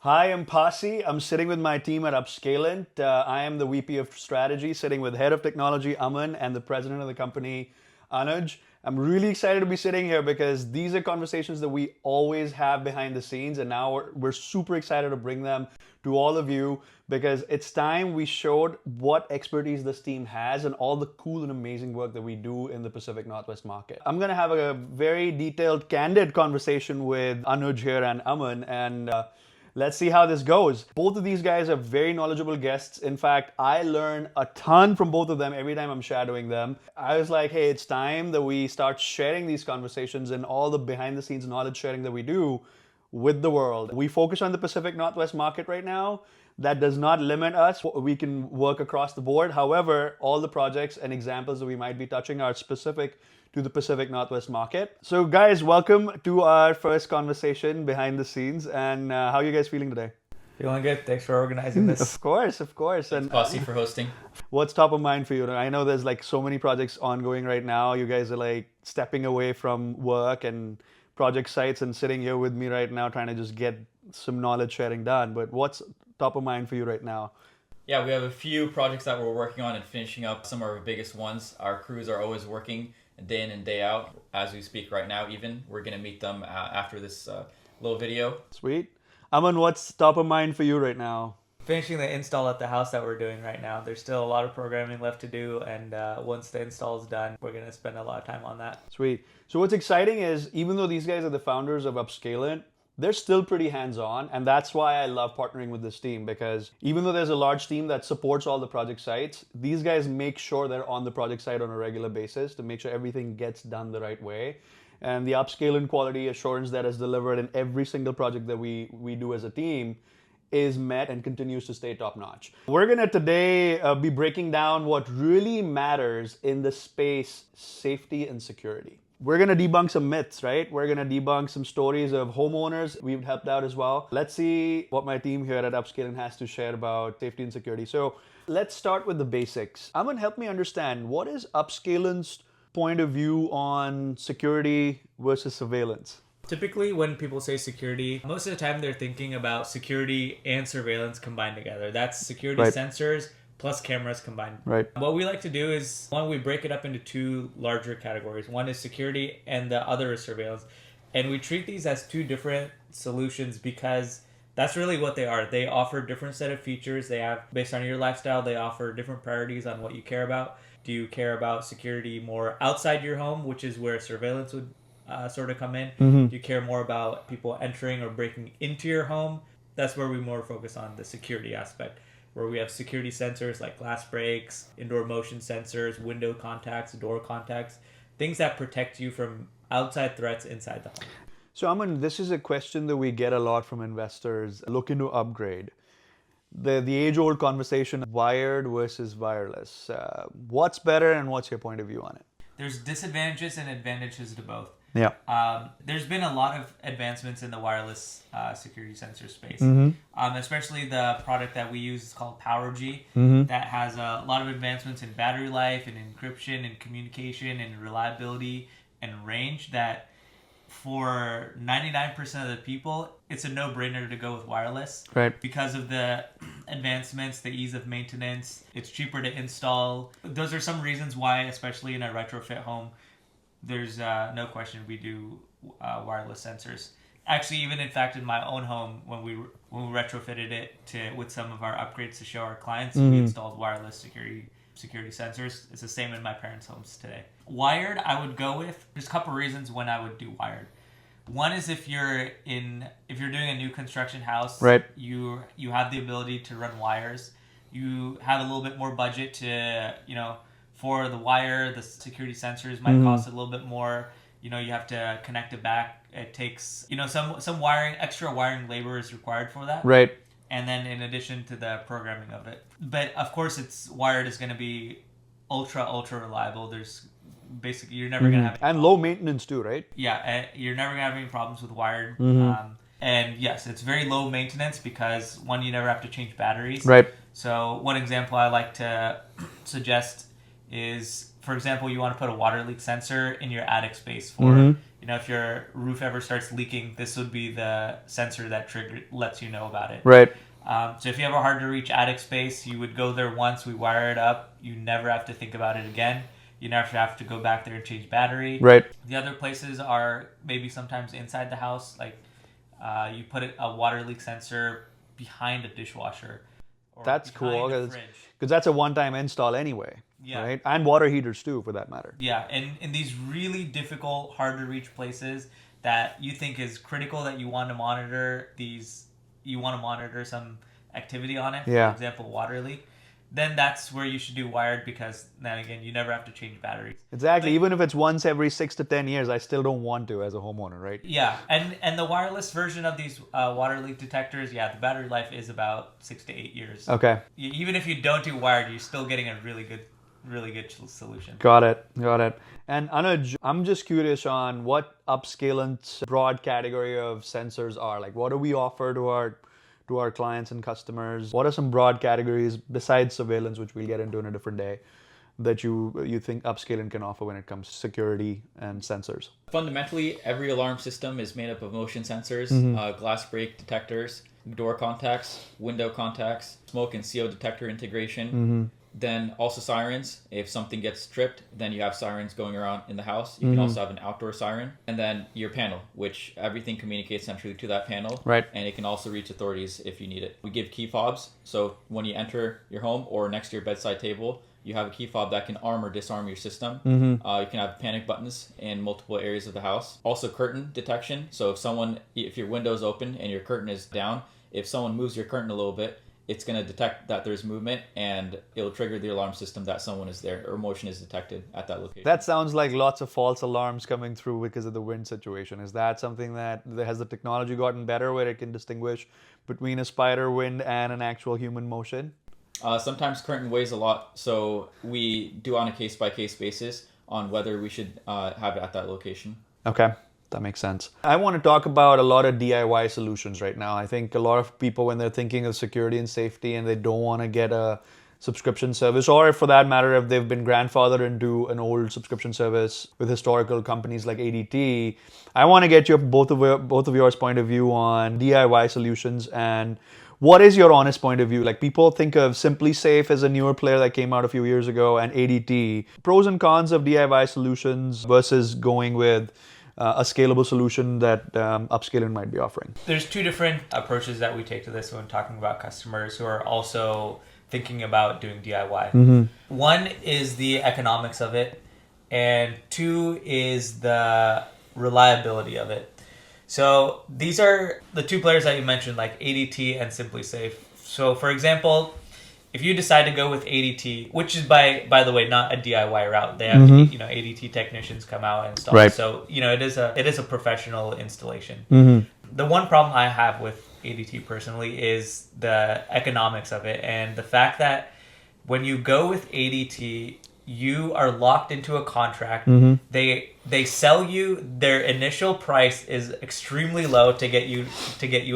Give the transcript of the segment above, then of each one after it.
Hi, I'm Pasi. I'm sitting with my team at Upscalent. I am the VP of Strategy, sitting with Head of Technology, Aman, and the President of the company, Anuj. I'm really excited to be sitting here because these are conversations that we always have behind the scenes, and now we're super excited to bring them to all of you because it's time we showed what expertise this team has and all the cool and amazing work that we do in the Pacific Northwest market. I'm going to have a very detailed, candid conversation with Anuj here and Aman, and let's see how this goes. Both of these guys are very knowledgeable guests. In fact, I learn a ton from both of them every time I'm shadowing them. I was like, hey, it's time that we start sharing these conversations and all the behind the scenes knowledge sharing that we do with the world. We focus on the Pacific Northwest market right now. That does not limit us. We can work across the board. However, all the projects and examples that we might be touching are specific to the Pacific Northwest market. So guys, welcome to our first conversation behind the scenes. And how are you guys feeling today? Feeling good. Thanks for organizing this. Of course. Thanks, Pasi, for hosting. What's top of mind for you? I know there's like so many projects ongoing right now. You guys are like stepping away from work and project sites and sitting here with me right now trying to just get some knowledge sharing done. But what's top of mind for you right now? Yeah, we have a few projects that we're working on and finishing up. Some of our biggest ones. Our crews are always working day in and day out. As we speak right now, even we're going to meet them after this little video. Sweet. Aman, what's top of mind for you right now? Finishing the install at the house that we're doing right now. There's still a lot of programming left to do, and once the install is done, we're going to spend a lot of time on that. Sweet. So what's exciting is even though these guys are the founders of Upscalent, they're still pretty hands-on, and that's why I love partnering with this team, because even though there's a large team that supports all the project sites, these guys make sure they're on the project site on a regular basis to make sure everything gets done the right way. And the Upscalent quality assurance that is delivered in every single project that we do as a team is met and continues to stay top-notch. We're gonna today be breaking down what really matters in the space, safety and security. We're going to debunk some myths, right? We're going to debunk some stories of homeowners. We've helped out as well. Let's see what my team here at Upscalent has to share about safety and security. So let's start with the basics. Aman, help me understand, what is Upscalent's point of view on security versus surveillance? Typically, when people say security, most of the time they're thinking about security and surveillance combined together. That's security sensors plus cameras combined. Right. What we like to do is, one, we break it up into two larger categories. One is security and the other is surveillance. And we treat these as two different solutions because that's really what they are. They offer different set of features. They have, based on your lifestyle, they offer different priorities on what you care about. Do you care about security more outside your home, which is where surveillance would sort of come in? Do you care more about people entering or breaking into your home? That's where we more focus on the security aspect, where we have security sensors like glass breaks, indoor motion sensors, window contacts, door contacts, things that protect you from outside threats inside the home. So Aman, this is a question that we get a lot from investors looking to upgrade. The age-old conversation, wired versus wireless. What's better and what's your point of view on it? There's disadvantages and advantages to both. Yeah. There's been a lot of advancements in the wireless security sensor space. Especially the product that we use is called PowerG. That has a lot of advancements in battery life and encryption and communication and reliability and range that for 99% of the people, it's a no-brainer to go with wireless. Right. Because of the advancements, the ease of maintenance, it's cheaper to install. Those are some reasons why, especially in a retrofit home, there's no question we do wireless sensors. Actually, even in fact, in my own home, when we retrofitted it with some of our upgrades to show our clients, we installed wireless security sensors. It's the same in my parents' homes today. Wired, I would go with. There's a couple reasons when I would do wired. One is if you're doing a new construction house, right, you have the ability to run wires. You have a little bit more budget to, for the wire, the security sensors might cost a little bit more. You have to connect it back. It takes, some wiring, extra wiring labor is required for that. Right. And then in addition to the programming of it. But of course, wired is going to be ultra reliable. There's basically, you're never going to have and low maintenance too, right? Yeah, you're never going to have any problems with wired. And yes, it's very low maintenance because, one, you never have to change batteries. Right. So one example I like to suggest is for example, you want to put a water leak sensor in your attic space for, if your roof ever starts leaking, this would be the sensor that lets you know about it. Right. So if you have a hard to reach attic space, you would go there once, we wire it up, you never have to think about it again. You never have to go back there and change battery. Right. The other places are maybe sometimes inside the house, like you put a water leak sensor behind a dishwasher. Or that's cool because that's a one-time install anyway. Yeah. Right. And water heaters too, for that matter. Yeah, and in these really difficult, hard to reach places that you think is critical that you want to monitor some activity on it. Yeah. For example, water leak. Then that's where you should do wired, because then again, you never have to change batteries. Exactly. Even if it's once every 6 to 10 years, I still don't want to as a homeowner, right? Yeah, and the wireless version of these water leak detectors, the battery life is about 6 to 8 years. Okay. Even if you don't do wired, you're still getting a really good solution. Got it. And Anuj, I'm just curious on what Upscalent's broad category of sensors are. Like, what do we offer to our clients and customers? What are some broad categories besides surveillance, which we'll get into in a different day, that you think Upscalent can offer when it comes to security and sensors? Fundamentally, every alarm system is made up of motion sensors, glass break detectors, door contacts, window contacts, smoke and CO detector integration. Then also sirens. If something gets stripped, then you have sirens going around in the house. You can also have an outdoor siren. And then your panel, which everything communicates centrally to that panel. Right. And it can also reach authorities if you need it. We give key fobs. So when you enter your home or next to your bedside table, you have a key fob that can arm or disarm your system. You can have panic buttons in multiple areas of the house. Also curtain detection. So if your window is open and your curtain is down, if someone moves your curtain a little bit, it's going to detect that there's movement, and it'll trigger the alarm system that someone is there or motion is detected at that location. That sounds like lots of false alarms coming through because of the wind situation. Is that something that has the technology gotten better where it can distinguish between a spider wind and an actual human motion? Sometimes curtain weighs a lot, so we do on a case-by-case basis on whether we should have it at that location. Okay. That makes sense. I want to talk about a lot of DIY solutions right now. I think a lot of people, when they're thinking of security and safety and they don't want to get a subscription service, or if for that matter, if they've been grandfathered into an old subscription service with historical companies like ADT, I want to get both of yours point of view on DIY solutions. And what is your honest point of view? Like, people think of SimpliSafe as a newer player that came out a few years ago, and ADT. Pros and cons of DIY solutions versus going with a scalable solution that Upscalent might be offering. There's two different approaches that we take to this when talking about customers who are also thinking about doing DIY. One is the economics of it, and two is the reliability of it. So these are the two players that you mentioned, like ADT and SimpliSafe. So for example, if you decide to go with ADT, which is by the way not a DIY route, they have ADT technicians come out and install. Right. So it is a professional installation. The one problem I have with ADT personally is the economics of it, and the fact that when you go with ADT, you are locked into a contract. They sell you, their initial price is extremely low to get you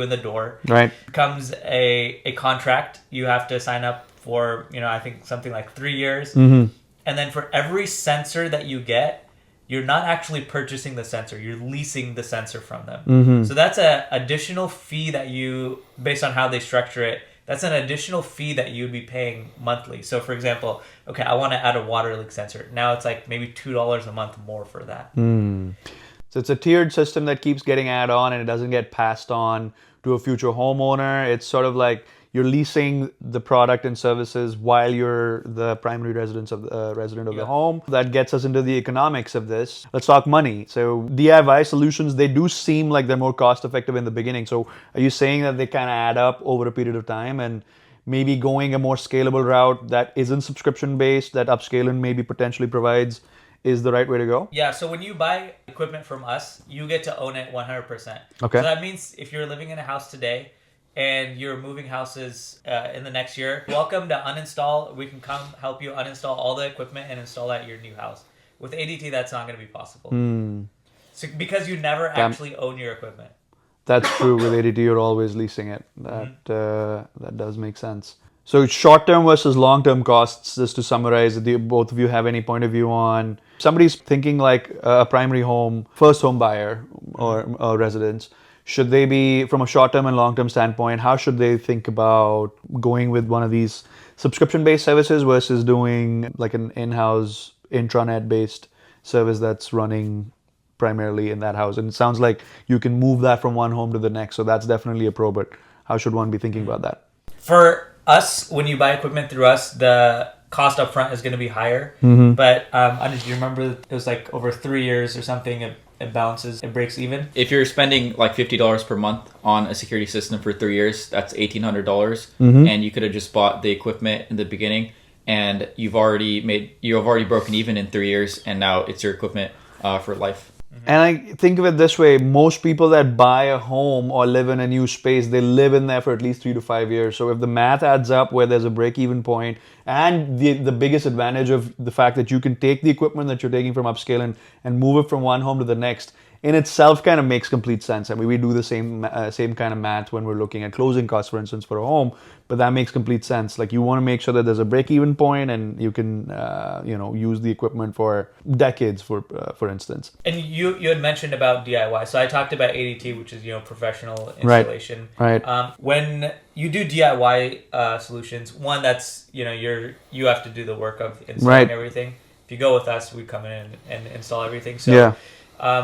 in the door. Right. Comes a contract you have to sign up for, I think something like 3 years. And then for every sensor that you get, you're not actually purchasing the sensor, you're leasing the sensor from them. So that's an additional fee that you, based on how they structure it, that's an additional fee that you'd be paying monthly. So for example, okay, I want to add a water leak sensor. Now it's like maybe $2 a month more for that. So it's a tiered system that keeps getting added on, and it doesn't get passed on to a future homeowner. It's sort of like you're leasing the product and services while you're the primary resident of the home. That gets us into the economics of this. Let's talk money. So DIY solutions, they do seem like they're more cost effective in the beginning. So are you saying that they kind of add up over a period of time, and maybe going a more scalable route that isn't subscription based, that Upscalent maybe potentially provides, is the right way to go? Yeah, so when you buy equipment from us, you get to own it 100%. Okay. So that means if you're living in a house today and you're moving houses in the next year, welcome to uninstall. We can come help you uninstall all the equipment and install at your new house. With ADT, that's not going to be possible. So, because you never actually own your equipment. That's true. With ADT, you're always leasing it. That does make sense. So short-term versus long-term costs, just to summarize, do both of you have any point of view on somebody's thinking like a primary home, first home buyer or residence, should they be, from a short-term and long-term standpoint, how should they think about going with one of these subscription-based services versus doing like an in-house intranet-based service that's running primarily in that house? And it sounds like you can move that from one home to the next, so that's definitely a pro, but how should one be thinking about that? For us, when you buy equipment through us, the cost up front is going to be higher. But do you remember it was like over 3 years or something, it balances, it breaks even? If you're spending like $50 per month on a security system for 3 years, that's $1,800. And you could have just bought the equipment in the beginning, and you've already broken even in 3 years, and now it's your equipment for life. And I think of it this way, most people that buy a home or live in a new space, they live in there for at least 3 to 5 years. So if the math adds up where there's a break-even point, and the biggest advantage of the fact that you can take the equipment that you're taking from Upscalent and move it from one home to the next, in itself kind of makes complete sense. I mean, we do the same kind of math when we're looking at closing costs, for instance, for a home, but that makes complete sense. Like, you want to make sure that there's a break-even point and you can, use the equipment for decades, for instance. And you had mentioned about DIY. So I talked about ADT, which is, professional installation. Right. When you do DIY solutions, one, that's, you have to do the work of installing everything. If you go with us, we come in and install everything. So yeah.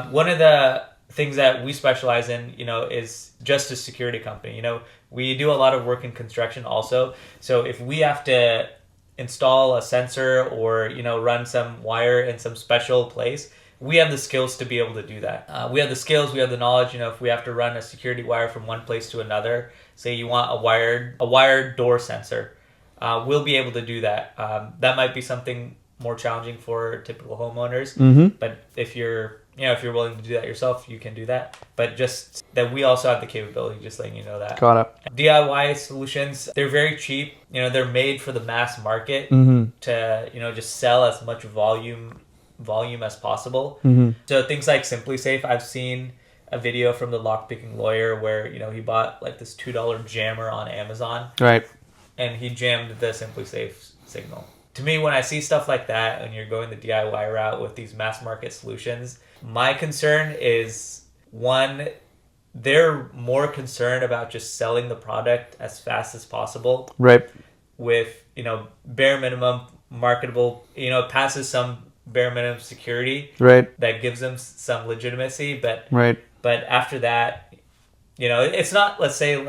One of the things that we specialize in, is just a security company. We do a lot of work in construction also. So if we have to install a sensor or, run some wire in some special place, we have the skills to be able to do that. We have the skills, we have the knowledge. If we have to run a security wire from one place to another, say you want a wired door sensor, we'll be able to do that. That might be something more challenging for typical homeowners, but if you're willing to do that yourself, you can do that. But just that we also have the capability, just letting you know that. Got it. DIY solutions, they're very cheap. They're made for the mass market to, just sell as much volume as possible. So things like SimpliSafe, I've seen a video from the lockpicking lawyer where, he bought like this $2 jammer on Amazon. Right. And he jammed the SimpliSafe signal. To me, when I see stuff like that and you're going the DIY route with these mass market solutions, my concern is, one, they're more concerned about just selling the product as fast as possible. Right. With, bare minimum marketable, passes some bare minimum security. Right. That gives them some legitimacy. But after that, it's not, let's say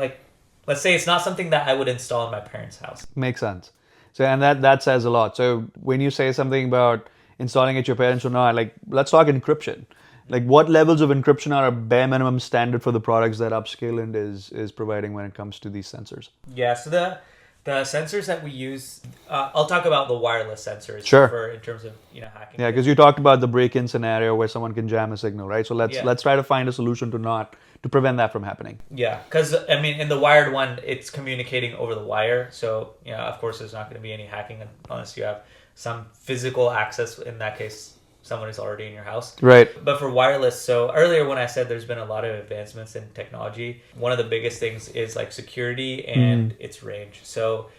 it's not something that I would install in my parents' house. Makes sense. So, and that says a lot. So when you say something about installing at your parents or not, like, let's talk encryption. Like, what levels of encryption are a bare minimum standard for the products that Upscalent is providing when it comes to these sensors? Yeah, so the sensors that we use, I'll talk about the wireless sensors. Sure. In terms of hacking. Yeah, because you talked about the break-in scenario where someone can jam a signal, right? So let's try to find a solution to prevent that from happening. Yeah, because in the wired one, it's communicating over the wire. So of course, there's not going to be any hacking unless you have some physical access. In that case, someone is already in your house. Right. But for wireless, so earlier when I said there's been a lot of advancements in technology, one of the biggest things is like security and its range. So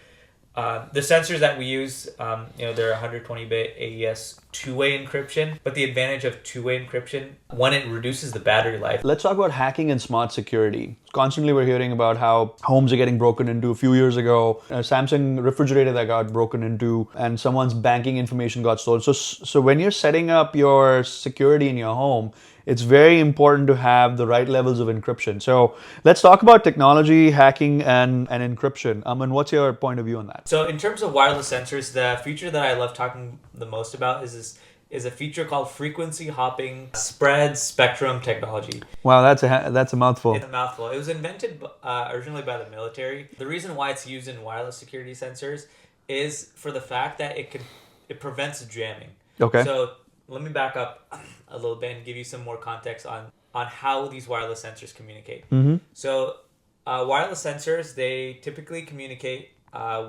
the sensors that we use, they're 120-bit AES two-way encryption. But the advantage of two-way encryption, one, it reduces the battery life. Let's talk about hacking and smart security. Constantly we're hearing about how homes are getting broken into. A few years ago, a Samsung refrigerator that got broken into and someone's banking information got stolen. So when you're setting up your security in your home, it's very important to have the right levels of encryption. So let's talk about technology, hacking, and encryption. Aman, what's your point of view on that? So in terms of wireless sensors, the feature that I love talking the most about is a feature called frequency hopping spread spectrum technology. Wow, that's a mouthful. It's a mouthful. It was invented originally by the military. The reason why it's used in wireless security sensors is for the fact that it prevents jamming. Okay. So let me back up a little bit and give you some more context on how these wireless sensors communicate. So wireless sensors, they typically communicate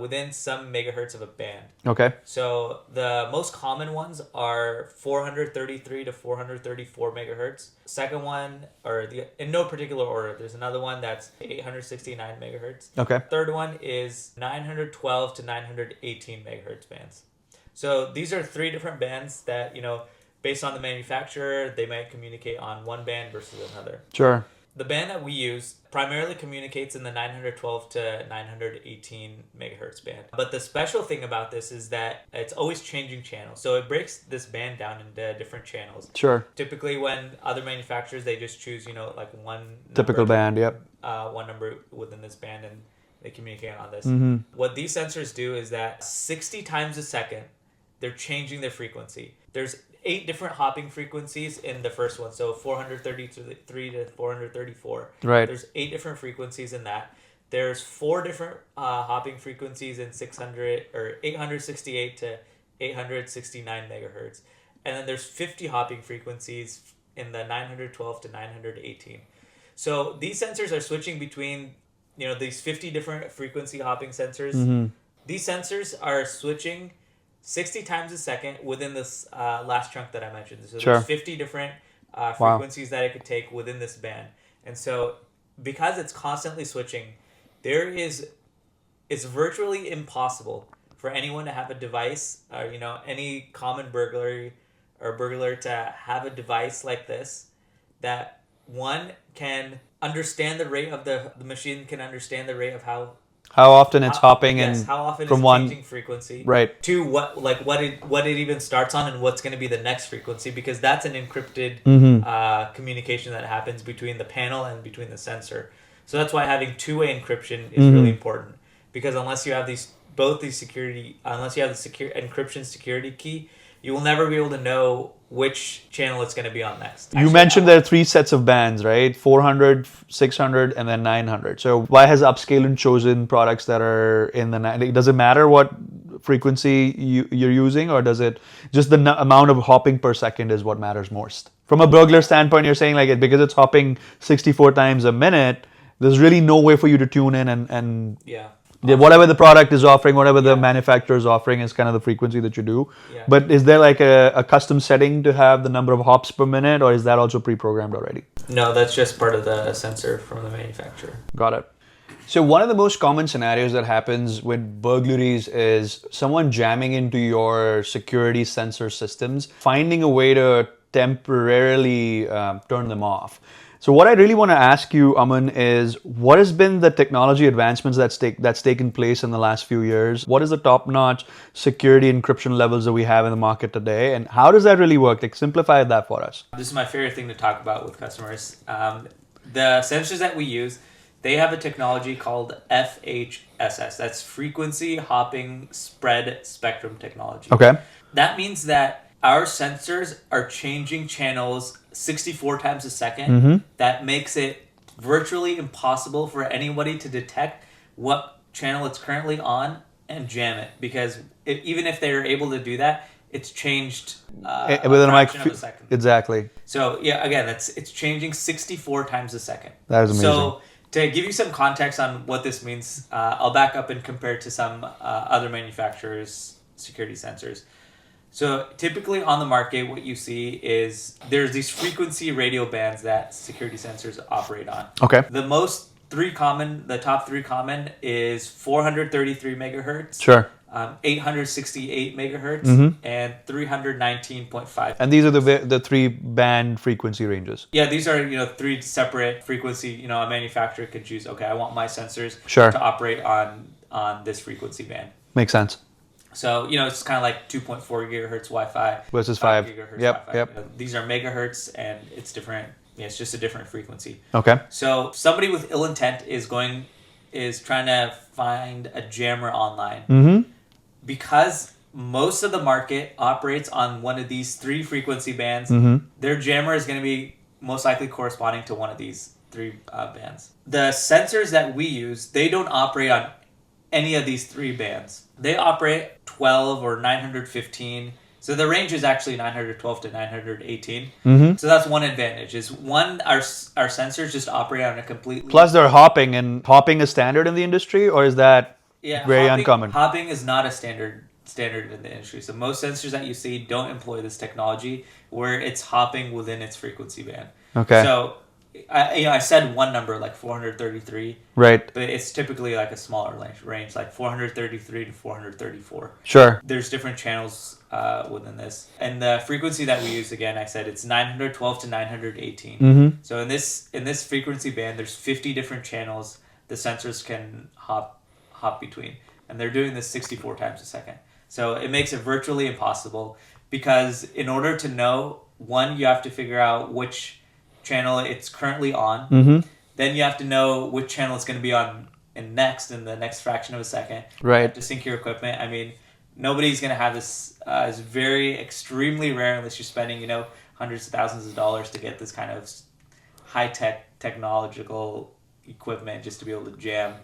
within some megahertz of a band. Okay. So the most common ones are 433 to 434 megahertz. Second one, in no particular order, there's another one that's 869 megahertz. Okay. Third one is 912 to 918 megahertz bands. So these are three different bands that, based on the manufacturer, they might communicate on one band versus another. Sure. The band that we use primarily communicates in the 912 to 918 megahertz band. But the special thing about this is that it's always changing channels. So it breaks this band down into different channels. Sure. Typically when other manufacturers, they just choose, like one Typical band, yep. One number within this band and they communicate on this. Mm-hmm. What these sensors do is that 60 times a second, they're changing their frequency. There's 8 different hopping frequencies in the first one. So 433 to 434. Right. There's 8 different frequencies in that. There's 4 different hopping frequencies in 868 to 869 megahertz. And then there's 50 hopping frequencies in the 912 to 918. So these sensors are switching between, these 50 different frequency hopping sensors. Mm-hmm. These sensors are switching 60 times a second within this last chunk that I mentioned. So Sure. there's 50 different frequencies that it could take within this band. And so because it's constantly switching, it's virtually impossible for anyone to have a device or, any common burglary or burglar to have a device like this that one can understand the rate of the machine can understand the rate of how often it's hopping how often from it's one changing frequency, right, to what it even starts on and what's going to be the next frequency, because that's an encrypted communication that happens between the panel and between the sensor. So that's why having two-way encryption is really important, because unless you have the encryption security key, you will never be able to know which channel it's going to be on next. You mentioned there are 3 sets of bands, right? 400, 600, and then 900. So why has Upscalent chosen products that are in the 900? Does it matter what frequency you're using, or does it just the amount of hopping per second is what matters most? From a burglar standpoint, you're saying because it's hopping 64 times a minute, there's really no way for you to tune in and whatever the product is offering, whatever the manufacturer is offering is kind of the frequency that you do. Yeah. But is there a custom setting to have the number of hops per minute, or is that also pre-programmed already? No, that's just part of the sensor from the manufacturer. Got it. So one of the most common scenarios that happens with burglaries is someone jamming into your security sensor systems, finding a way to temporarily turn them off. So what I really want to ask you, Aman, is what has been the technology advancements that's taken place in the last few years? What is the top-notch security encryption levels that we have in the market today? And how does that really work? Simplify that for us. This is my favorite thing to talk about with customers. The sensors that we use, they have a technology called FHSS. That's Frequency Hopping Spread Spectrum Technology. Okay. That means that our sensors are changing channels 64 times a second. That makes it virtually impossible for anybody to detect what channel it's currently on and jam it, because even if they're able to do that, it's changed within a fraction of a second. Exactly. So again, it's changing 64 times a second. That is amazing. So to give you some context on what this means, I'll back up and compare it to some other manufacturers' security sensors. So typically on the market, what you see is there's these frequency radio bands that security sensors operate on. Okay. The top 3 common is 433 megahertz. Sure. 868 megahertz and 319.5. And these are the 3 band frequency ranges. Yeah, these are 3 separate frequency. A manufacturer could choose. Okay, I want my sensors Sure. to operate on this frequency band. Makes sense. So, it's kind of like 2.4 gigahertz Wi-Fi versus 5 gigahertz Yep. Wi-Fi. These are megahertz, and it's different. Yeah, it's just a different frequency. Okay. So somebody with ill intent is trying to find a jammer online. Because most of the market operates on one of these 3 frequency bands, their jammer is going to be most likely corresponding to one of these 3 bands. The sensors that we use, they don't operate on any of these 3 bands. They operate 12 or 915. So the range is actually 912 to 918. So that's one advantage. Our sensors just operate on a completely... Plus they're hopping, and hopping is standard in the industry, or is that Yeah, very uncommon. Hopping is not a standard in the industry. So most sensors that you see don't employ this technology where it's hopping within its frequency band. Okay. So I said one number like 433, Right. but it's typically like a smaller range like 433 to 434. Sure. There's different channels within this, and the frequency that we use, again, I said it's 912 to 918. Mm-hmm. So in this frequency band, there's 50 different channels the sensors can hop between, and they're doing this 64 times a second. So it makes it virtually impossible, because in order to know, one, you have to figure out which channel it's currently on. Mm-hmm. Then you have to know which channel it's going to be on in the next fraction of a second. Right. You have to sync your equipment. I mean, nobody's going to have this. It's very extremely rare unless you're spending, hundreds of thousands of dollars to get this kind of high-tech technological equipment just to be able to jam.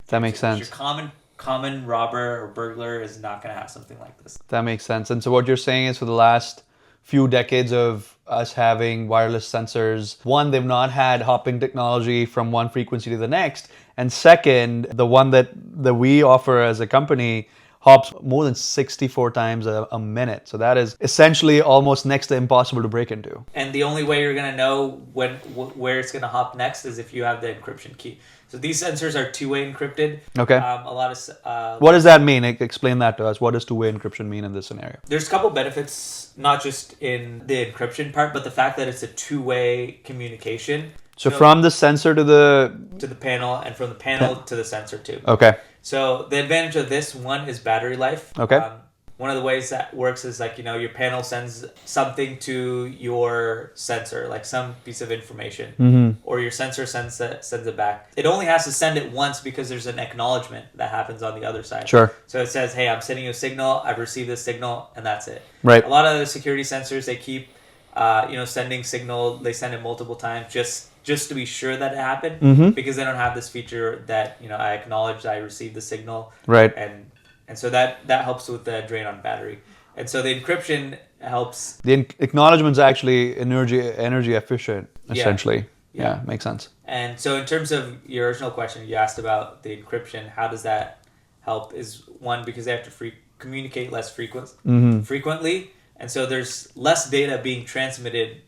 That makes sense. Your common robber or burglar is not going to have something like this. That makes sense. And so what you're saying is, for the last few decades of us having wireless sensors, one, they've not had hopping technology from one frequency to the next, and second, the one that we offer as a company hops more than 64 times a minute. So that is essentially almost next to impossible to break into. And the only way you're going to know where it's going to hop next is if you have the encryption key. So these sensors are two-way encrypted. Okay. A lot of what does that mean? Explain that to us. What does two-way encryption mean in this scenario? There's a couple benefits, not just in the encryption part, but the fact that it's a two-way communication. So from the sensor to the panel, and from the panel to the sensor too. Okay. So the advantage of this one is battery life. Okay. One of the ways that works is like, your panel sends something to your sensor, like some piece of information, or your sensor sends it back. It only has to send it once because there's an acknowledgement that happens on the other side. Sure. So it says, hey, I'm sending you a signal, I've received this signal, and that's it. Right. A lot of the security sensors, they keep, sending signal, they send it multiple times just to be sure that it happened, because they don't have this feature that, I acknowledged I received the signal. Right. And so that helps with the drain on battery. And so the encryption helps. The acknowledgement's actually energy efficient, essentially. Yeah, makes sense. And so in terms of your original question, you asked about the encryption. How does that help? Is one, because they have to communicate less frequently. And so there's less data being transmitted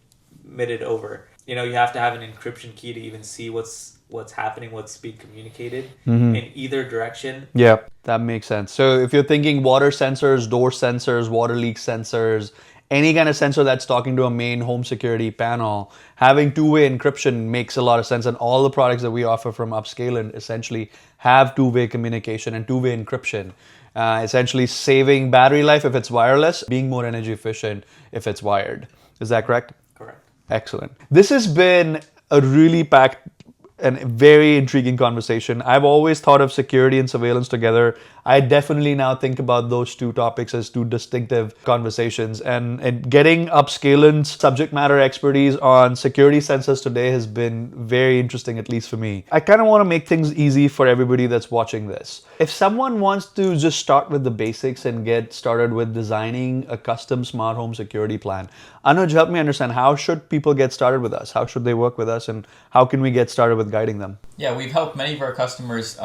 over. You have to have an encryption key to even see what's happening, what's being communicated in either direction. Yeah, that makes sense. So if you're thinking water sensors, door sensors, water leak sensors, any kind of sensor that's talking to a main home security panel, having two-way encryption makes a lot of sense. And all the products that we offer from Upscalent essentially have two-way communication and two-way encryption. Essentially saving battery life if it's wireless, being more energy efficient if it's wired. Is that correct? Correct. Excellent. This has been a really packed and very intriguing conversation. I've always thought of security and surveillance together. I definitely now think about those two topics as two distinctive conversations. And getting Upscalent's subject matter expertise on security sensors today has been very interesting, at least for me. I kind of want to make things easy for everybody that's watching this. If someone wants to just start with the basics and get started with designing a custom smart home security plan, Anuj, help me understand, how should people get started with us? How should they work with us, and how can we get started with guiding them? Yeah, we've helped many of our customers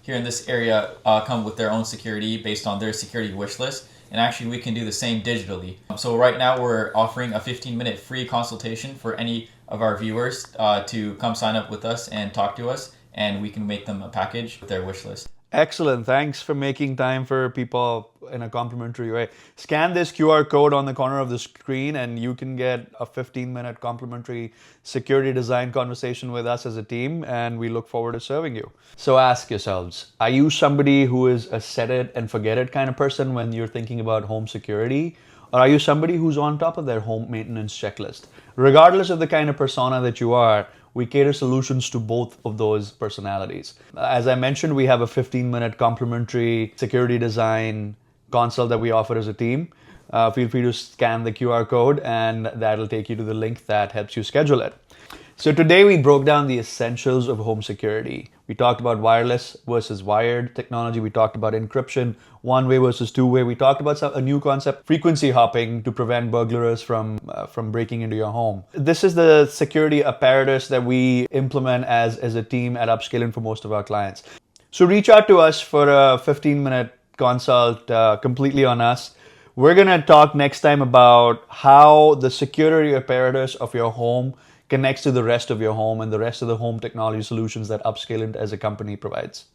here in this area come with their own security based on their security wish list. And actually, we can do the same digitally. So right now, we're offering a 15-minute free consultation for any of our viewers to come sign up with us and talk to us, and we can make them a package with their wish list. Excellent. Thanks for making time for people in a complimentary way. Scan this QR code on the corner of the screen and you can get a 15-minute complimentary security design conversation with us as a team, and we look forward to serving you. So ask yourselves, are you somebody who is a set it and forget it kind of person when you're thinking about home security? Or are you somebody who's on top of their home maintenance checklist? Regardless of the kind of persona that you are, we cater solutions to both of those personalities. As I mentioned, we have a 15-minute complimentary security design consult that we offer as a team. Feel free to scan the QR code and that'll take you to the link that helps you schedule it. So today we broke down the essentials of home security. We talked about wireless versus wired technology. We talked about encryption, one-way versus two-way. We talked about a new concept, frequency hopping, to prevent burglars from breaking into your home. This is the security apparatus that we implement as a team at Upscalent for most of our clients. So reach out to us for a 15-minute consult completely on us. We're going to talk next time about how the security apparatus of your home connects to the rest of your home and the rest of the home technology solutions that Upscalent as a company provides.